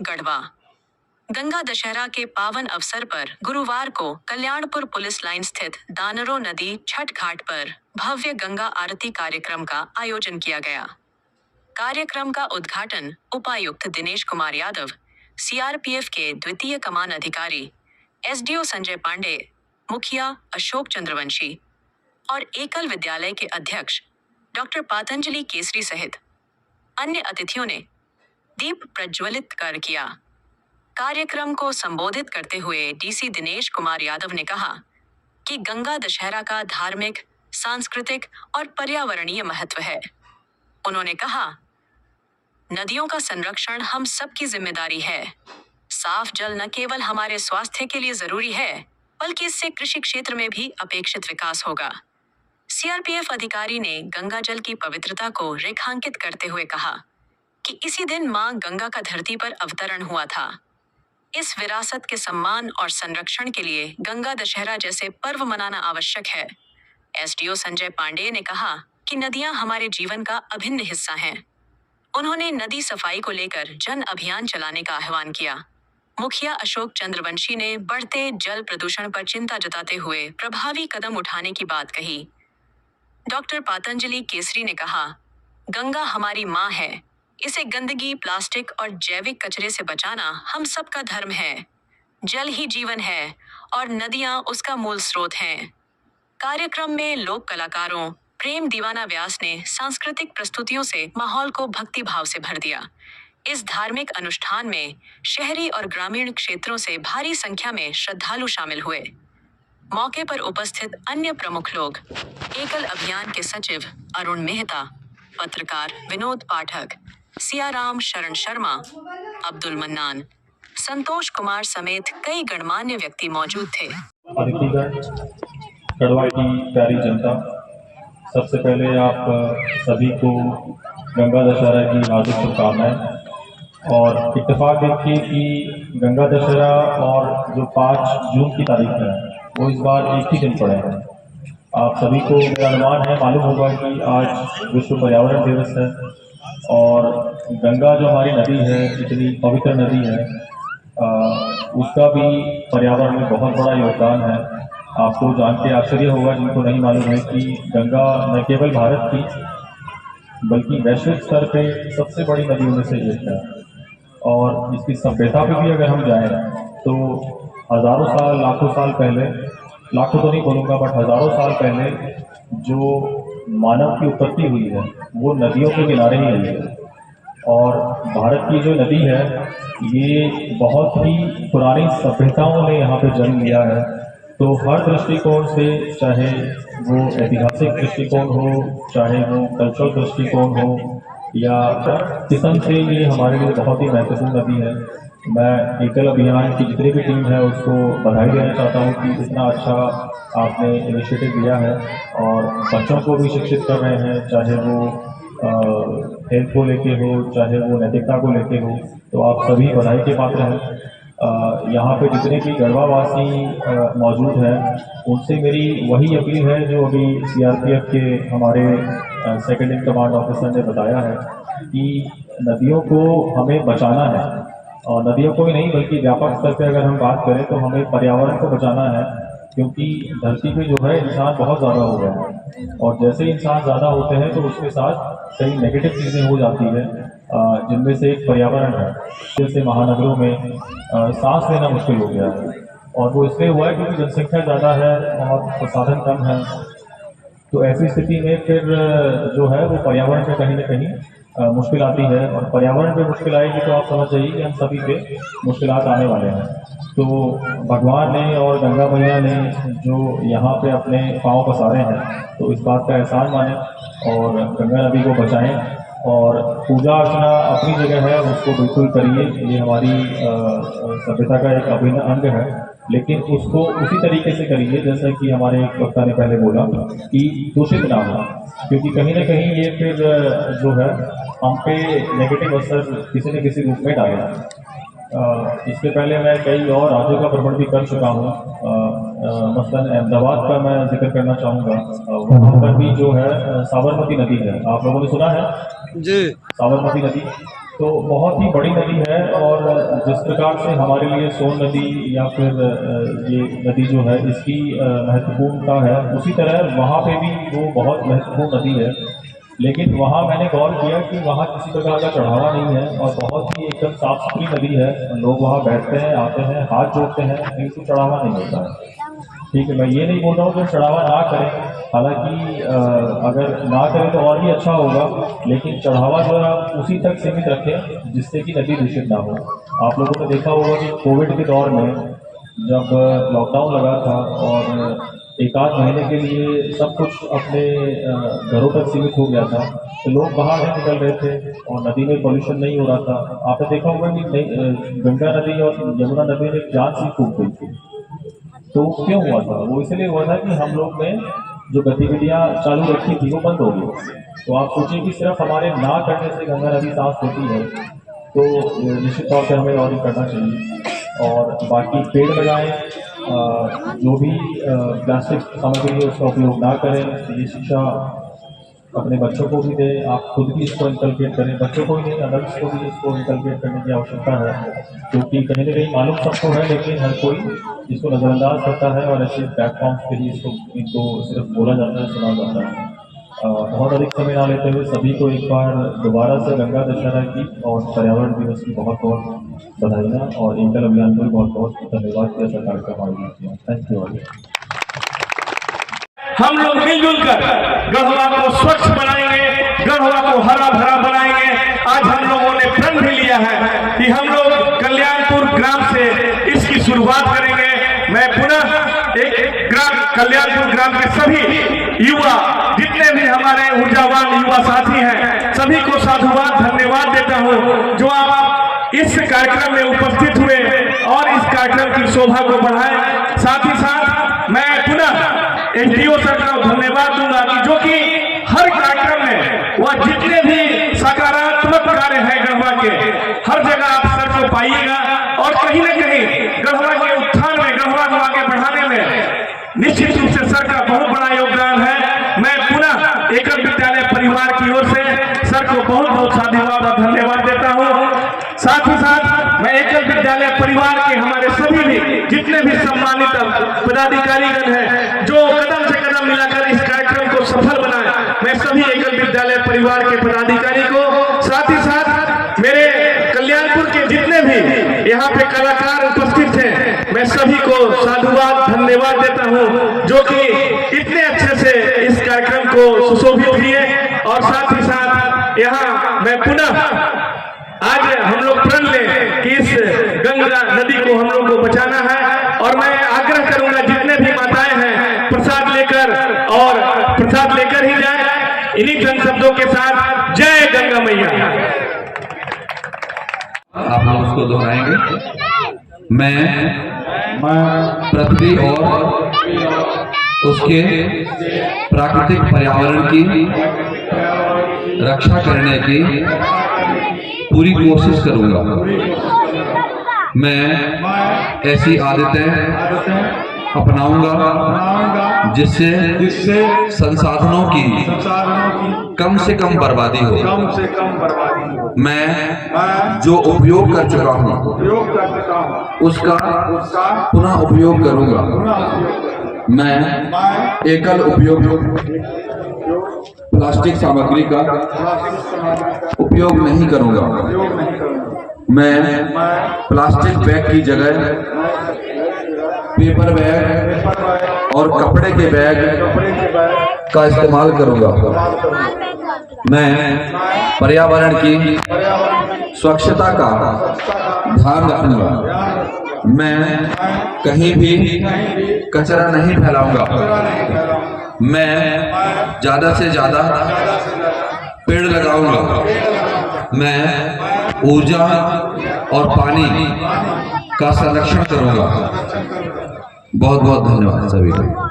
गढ़वा। गंगा दशहरा के पावन अवसर पर गुरुवार को कल्याणपुर पुलिस लाइन स्थित दानरो नदी छठ घाट पर भव्य गंगा आरती कार्यक्रम का आयोजन किया गया। कार्यक्रम का उद्घाटन उपायुक्त दिनेश कुमार यादव, सीआरपीएफ के द्वितीय कमान अधिकारी एसडीओ संजय पांडे, मुखिया अशोक चंद्रवंशी और एकल विद्यालय के अध्यक्ष डॉक्टर पातंजलि केसरी सहित अन्य अतिथियों ने दीप प्रज्वलित कर किया। कार्यक्रम को संबोधित करते हुए डीसी दिनेश कुमार यादव ने कहा कि गंगा दशहरा का धार्मिक, सांस्कृतिक और पर्यावरणीय महत्व है। उन्होंने कहा, नदियों का संरक्षण हम सबकी जिम्मेदारी है। साफ जल न केवल हमारे स्वास्थ्य के लिए जरूरी है, बल्कि इससे कृषि क्षेत्र में भी अपेक्षित विकास होगा। सीआरपीएफ अधिकारी ने गंगा जल की पवित्रता को रेखांकित करते हुए कहा कि इसी दिन मां गंगा का धरती पर अवतरण हुआ था। इस विरासत के सम्मान और संरक्षण के लिए गंगा दशहरा जैसे पर्व मनाना आवश्यक है। एसडीओ संजय पांडे ने कहा कि नदियां हमारे जीवन का अभिन्न हिस्सा हैं। उन्होंने नदी सफाई को लेकर जन अभियान चलाने का आह्वान किया। मुखिया अशोक चंद्रवंशी ने बढ़ते जल प्रदूषण पर चिंता जताते हुए प्रभावी कदम उठाने की बात कही। डॉक्टर पातंजलि केसरी ने कहा, गंगा हमारी मां है। इसे गंदगी, प्लास्टिक और जैविक कचरे से बचाना हम सबका धर्म है। जल ही जीवन है और नदियां उसका मूल स्रोत हैं। कार्यक्रम में लोक कलाकारों प्रेम दीवाना व्यास ने सांस्कृतिक प्रस्तुतियों से माहौल को भक्ति भाव से भर दिया। इस धार्मिक अनुष्ठान में शहरी और ग्रामीण क्षेत्रों से भारी संख्या में श्रद्धालु शामिल हुए। मौके पर उपस्थित अन्य प्रमुख लोग एकल अभियान के सचिव अरुण मेहता, पत्रकार विनोद पाठक, सियाराम शरण शर्मा, अब्दुल मन्नान, संतोष कुमार समेत कई गणमान्य व्यक्ति मौजूद थे। गढ़वा की प्यारी जनता, सबसे पहले आप सभी को गंगा दशहरा की हार्दिक शुभकामनाएं। और इत्तेफाक देखिए कि गंगा दशहरा और जो 5 जून की तारीख है वो इस बार एक ही दिन पड़े हैं। आप सभी को मेरा अनुमान है, मालूम होगा कि आज विश्व पर्यावरण दिवस है और गंगा जो हमारी नदी है, इतनी पवित्र नदी है, उसका भी पर्यावरण में बहुत बड़ा योगदान है। आपको जान के आश्चर्य होगा, जिनको नहीं मालूम है, कि गंगा न केवल भारत की बल्कि वैश्विक स्तर पे सबसे बड़ी नदियों में से एक है। और इसकी सभ्यता पे भी अगर हम जाएं तो हजारों साल, लाखों साल पहले, लाखों तो नहीं बोलूँगा बट हजारों साल पहले जो मानव की उत्पत्ति हुई है वो नदियों के किनारे ही हुई है। और भारत की जो नदी है ये बहुत ही पुरानी सभ्यताओं ने यहाँ पे जन्म लिया है। तो हर दृष्टिकोण से, चाहे वो ऐतिहासिक दृष्टिकोण हो, चाहे वो कल्चरल दृष्टिकोण हो, या किस्म से ये हमारे लिए बहुत ही महत्वपूर्ण नदी है। मैं एकल अभियान की जितनी भी टीम है उसको बधाई देना चाहता हूँ कि इतना अच्छा आपने इनिशिएटिव लिया है और बच्चों को भी शिक्षित कर रहे हैं, चाहे वो हेल्थ को लेके हो, चाहे वो नैतिकता को लेके हो। तो आप सभी बधाई के पात्र हैं। यहाँ पे जितने भी गढ़वावासी मौजूद हैं उनसे मेरी वही अपील है जो अभी सीआरपीएफ के हमारे सेकंड इन कमांड ऑफिसर ने बताया है कि नदियों को हमें बचाना है। और नदियों को ही नहीं बल्कि व्यापक स्तर पर अगर हम बात करें तो हमें पर्यावरण को बचाना है, क्योंकि धरती पे जो है इंसान बहुत ज़्यादा हो गया है और जैसे ही इंसान ज़्यादा होते हैं तो उसके साथ कई नेगेटिव चीज़ें हो जाती है, जिनमें से एक पर्यावरण है। जैसे महानगरों में सांस लेना मुश्किल हो गया है और वो इसलिए हुआ है क्योंकि जनसंख्या ज़्यादा है और साधन कम है। तो ऐसी स्थिति में फिर जो है वो पर्यावरण में कहीं ना कहीं मुश्किल आती है और पर्यावरण पे मुश्किल आएगी तो आप समझ जाइए कि हम सभी पे मुश्किलात आने वाले हैं। तो भगवान ने और गंगा मैया ने जो यहाँ पे अपने पाँव पसारे हैं तो इस बात का एहसान माने और गंगा नदी को बचाएं। और पूजा अर्चना अपनी जगह है, उसको बिल्कुल करिए, ये हमारी सभ्यता का एक अभिन्न अंग है, लेकिन उसको उसी तरीके से करिए जैसे कि हमारे एक वक्ता ने पहले बोला कि दूषित ना हो, क्योंकि कहीं ना कहीं ये फिर जो है हम पे नेगेटिव असर किसी न किसी रूप में डालेगा। इससे पहले मैं कई और राज्यों का भ्रमण भी कर चुका हूँ। मसलन अहमदाबाद का मैं जिक्र करना चाहूँगा। वहाँ पर भी जो है साबरमती नदी है, आप लोगों ने सुना है जी? साबरमती नदी तो बहुत ही बड़ी नदी है और जिस प्रकार से हमारे लिए सोन नदी या फिर ये नदी जो है इसकी महत्वपूर्णता है, उसी तरह वहाँ पे भी वो बहुत महत्वपूर्ण नदी है। लेकिन वहाँ मैंने गौर किया कि वहाँ किसी प्रकार का चढ़ावा नहीं है और बहुत ही एकदम साफ सुथरी नदी है। लोग वहाँ बैठते हैं, आते हैं, हाथ जोड़ते हैं, बिल्कुल चढ़ावा नहीं होता है। ठीक है, मैं ये नहीं बोल रहा हूँ कि चढ़ावा ना करें, हालांकि अगर ना करें तो और भी अच्छा होगा, लेकिन चढ़ावा जो है उसी तक सीमित रखें जिससे कि नदी दूषित ना हो। आप लोगों ने देखा होगा कि कोविड के दौर में जब लॉकडाउन लगा था और एक आध महीने के लिए सब कुछ अपने घरों तक सीमित हो गया था, तो लोग बाहर नहीं निकल रहे थे और नदी में पॉल्यूशन नहीं हो रहा था। आपने देखा होगा कि गंगा नदी और यमुना नदी में जान सी फूक गई थी। तो क्यों हुआ था? वो इसलिए हुआ था कि हम लोग ने जो गतिविधियां चालू रखी थी वो बंद हो गई। तो आप सोचिए कि सिर्फ हमारे ना करने से गंगा नदी साफ होती है, तो निश्चित तौर पर हमें और ही करना चाहिए। और बाकी पेड़ लगाएं, जो भी प्लास्टिक सामग्री है उसका उपयोग ना करें। ये शिक्षा अपने बच्चों को भी दें, आप खुद भी इसको इंकलकेट करें, बच्चों को ही नहीं अडल्ट को भी इसको इंकलकेट करने की आवश्यकता है, क्योंकि कहीं ना कहीं मालूम सबको है लेकिन हर कोई इसको नज़रअंदाज करता है और ऐसे प्लेटफॉर्म्स पे ही इनको सिर्फ बोला जाता है, सुना जाता है। बहुत अधिक समय ना लेते हुए सभी को एक बार दोबारा से गंगा दशहरा की और पर्यावरण दिवस की बहुत बहुत बधाइयाँ और एकल अभियान को भी बहुत बहुत धन्यवाद किया सरकार का आयोजन किया। Thank you. हम लोग मिलजुल कर गढ़वा को स्वच्छ बनाएंगे, गढ़वा को हरा भरा बनाएंगे। आज हम लोगों ने प्रण भी लिया है कि हम लोग कल्याणपुर ग्राम से इसकी शुरुआत करेंगे। मैं पुनः एक कल्याणपुर ग्राम के सभी युवा, जितने भी हमारे ऊर्जावान युवा साथी हैं, सभी को साधुवाद धन्यवाद देता हूं जो आप इस कार्यक्रम में उपस्थित हुए और इस कार्यक्रम की शोभा को बढ़ाएं। साथ ही साथ मैं पुनः एसडीओ सर का धन्यवाद दूंगा कि जो कि हर कार्यक्रम में वह जितने भी सकारात्मक कार्य है गढ़वा के, हर जगह आप सर को पाइएगा और कहीं न कहीं गढ़वा के उत्थान में, गढ़वा को आगे बढ़ाने में निश्चित रूप से सर का बहुत बड़ा योगदान है। मैं पुनः एकल विद्यालय परिवार की ओर से सर को बहुत बहुत साधुवाद और धन्यवाद देता हूँ। साथ ही साथ मैं एकल विद्यालय परिवार के हमारे सभी भी जितने भी सम्मानित पदाधिकारीगण हैं जो कदम से कदम मिलाकर इस कार्यक्रम को सफल बनाए, मैं सभी एकल विद्यालय परिवार के पदाधिकारी को, साथ ही साथ मेरे कल्याणपुर के जितने भी यहाँ पे कलाकार उपस्थित हैं, मैं सभी को साधुवाद धन्यवाद देता हूँ जो कि इतने अच्छे से इस कार्यक्रम को सुशोभित किए। और साथ ही साथ यहाँ मैं पुनः आज हम लोग प्रण लें कि इस गंगा नदी को हम लोग को बचाना है और मैं आग्रह करूंगा जितने भी माताएं हैं प्रसाद लेकर और प्रसाद लेकर ही जाए। इन्हीं चंद शब्दों के साथ जय गंगा मैया। आप लोग उसको दोहराएंगे। मैं पृथ्वी और उसके प्राकृतिक पर्यावरण की रक्षा करने की पूरी कोशिश करूंगा। मैं ऐसी आदतें अपनाऊंगा जिससे संसाधनों की कम से कम बर्बादी हो। मैं जो उपयोग कर चुका हूँ उसका पुनः उपयोग करूंगा। मैं एकल उपयोग प्लास्टिक सामग्री का उपयोग नहीं करूंगा। मैं प्लास्टिक बैग की जगह पेपर बैग और कपड़े के बैग का इस्तेमाल करूंगा। मैं पर्यावरण की स्वच्छता का ध्यान रखूंगा। मैं कहीं भी कचरा नहीं फैलाऊंगा। मैं ज्यादा से ज्यादा पेड़ लगाऊंगा। मैं ऊर्जा और पानी का संरक्षण करूंगा। बहुत बहुत धन्यवाद सभी को।